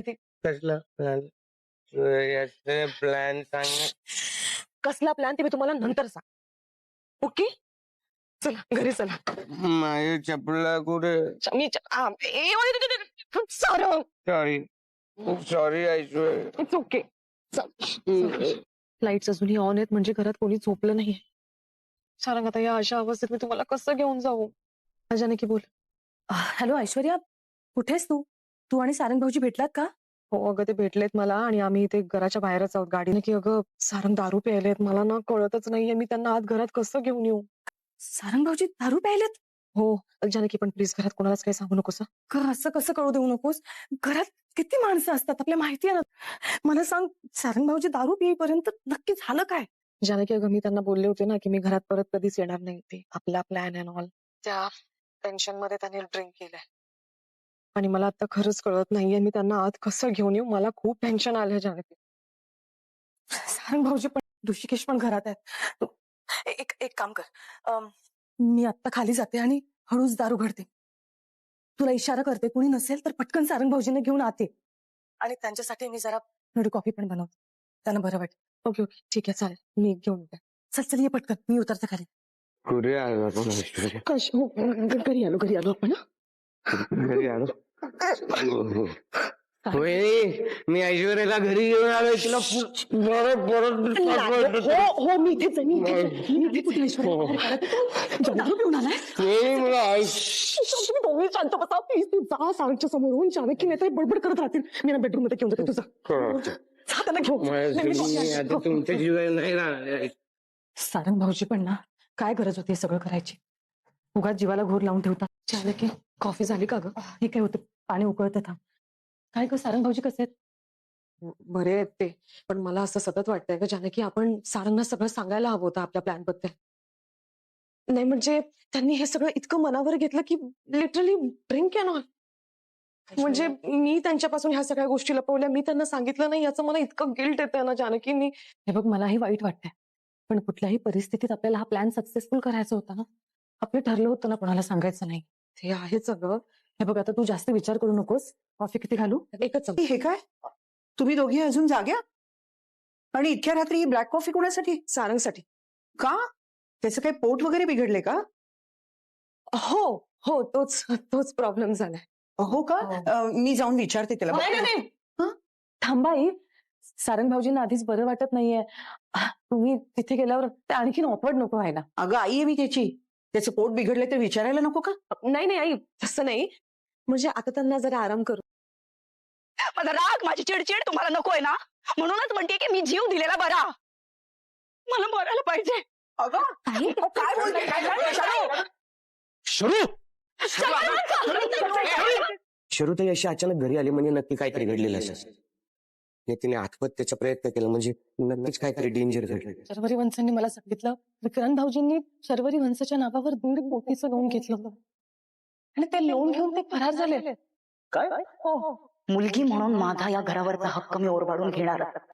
कसला plan? Plan सांग. कसला प्लॅन ते मी तुम्हाला नंतर सांग. ओके, चला घरी चला. माझी चपला कुठे? Sarang, sorry, sorry Aishwarya. It's okay. Lights अजूनही ऑन आहेत म्हणजे घरात कोणी झोपलं नाहीये. सारंग, आता या अशा अवस्थेत मी तुम्हाला कसं घेऊन जाऊ? जानकी बोल. हॅलो ऐश्वर्या, कुठेस तू? तू आणि सारंग भाऊजी भेटलात का? हो अगं, ते भेटलेत मला आणि आम्ही इथे घराच्या बाहेरच आहोत गाडीने. की अगं सारंग दारू प्यायलेत, मला ना कळतच नाहीये मी त्यांना आत घरात कसं घेऊन येऊ. सारंग भाऊजी दारू प्यायलेत? हो जानकी, पण प्लीज घरात कोणालाच काही सांगू नकोस. असं कसं कळू देऊ नकोस? घरात किती माणसं असतात आपल्या माहिती आहे ना. मला सांग, सारंग भाऊजी दारू पिईपर्यंत नक्की झालं काय? जानकी अगं, मी त्यांना बोलले होते ना की मी घरात परत कधीच येणार नाही. ते आपला प्लॅन अँड ऑल, त्या टेन्शन मध्ये त्यांनी ड्रिंक केलंय आणि मला आता खरंच कळत नाहीये मी त्यांना आत कसं घेऊन येऊ. मला खूप टेन्शन आलंय जानकी. सारंग भाऊजी पण ऋषिकेश पण घरात आहेत. एक एक काम कर, मी आत्ता खाली जाते आणि हळूच दार उघडते. तुला इशारा करते, कोणी नसेल तर पटकन सारंग भाऊजीने घेऊन आते आणि त्यांच्यासाठी मी जरा थोडी कॉफी पण बनवते, त्यांना बरं वाटेल. ओके ओके, ठीक आहे, चालेल, मी घेऊन येते. चल चल, ये पटकन, मी उतरते खाली. कुठे आलो आपण ऐश्वर्या? घरी आलो आपण. घरी आलो. मी ऐश्वर्याला घरी घेऊन आलोय. तिला हो मी इथेच आहे, मी इथेच आहे. दारू पिऊन आलाय? तुम्ही दोघी शांत बसा प्लीज. तू जा सारंगच्या समोरून. जानकी नाही तर बडबड करत राहतील. मी ना बेडरूम मध्ये घेऊन जाते तुझा. जा त्यांना घेऊन. तुमच्या जीवन नाही राहणार. सारंग भाऊजी पण ना, काय गरज होती हे सगळं करायची? उगाच जीवाला घोर लावून ठेवतात. जानकी, कॉफी झाली का ग? हे काय होतं, पाणी उकळतं थांब. काय ग, सारंग भाऊजी कसे आहेत? बरे आहेत ते, पण मला असं सतत वाटतंय का जानकी आपण सारंगना सगळं सांगायला हवं होतं आपल्या प्लॅन बद्दल. नाही म्हणजे त्यांनी हे सगळं इतकं मनावर घेतलं की लिटरली ड्रिंक अँड ऑल. म्हणजे मी त्यांच्यापासून ह्या सगळ्या गोष्टी लपवल्या, मी त्यांना सांगितलं नाही, याचं मला इतकं गिल्ट येतंय ना जानकी. मी हे बघ, मलाही वाईट वाटतंय, पण कुठल्याही परिस्थितीत आपल्याला हा प्लॅन सक्सेसफुल करायचा होता ना. आपलं ठरलं होतं ना कोणाला सांगायचं नाही. ते आहेच अगं. हे बघ, आता तू जास्त विचार करू नकोस. कॉफी किती घालू? एकच. हे काय, तुम्ही दोघी अजून जाग्या? आणि इतक्या रात्री ही ब्लॅक कॉफी कोणासाठी? सारंगसाठी. का? त्याचं काही पोट वगैरे बिघडले का? हो हो, तोच प्रॉब्लेम झालाय. हो का? मी जाऊन विचारते त्याला. नाही. थांबा आई, सारंग भाऊजींना आधीच बरं वाटत नाहीये. तुम्ही तिथे गेल्यावर ते आणखीन ऑकवर्ड नको व्हायला. अगं आई आहे मी त्याची. त्याचं पोट बिघडले तर विचारायला नको का? नाही आई, तसं नाही. म्हणजे आता त्यांना जरा आराम करू. माझा राग, माझी चिडचिड तुम्हाला नकोय ना, म्हणूनच म्हणते की मी जीव दिलेला बरा. मला मरायला पाहिजे. अगं काय बोलते? शरू अशी अचानक घरी आली म्हणजे नक्की काहीतरी घडलेलं असेल. तिने आत्महत्येचा प्रयत्न केला म्हणजे नक्कीच काहीतरी डेंजर घडलं. शर्वरी वंशांनी मला सांगितलं विक्रांत भाऊजींनी शर्वरी वंशाच्या नावावर 1.5 कोटीचं लोन घेतलं होतं आणि ते लोन घेऊन ते फरार झाले. काय? हो. मुलगी म्हणून माझा या घरावरचा हक्क मी ओरबाडून घेणार.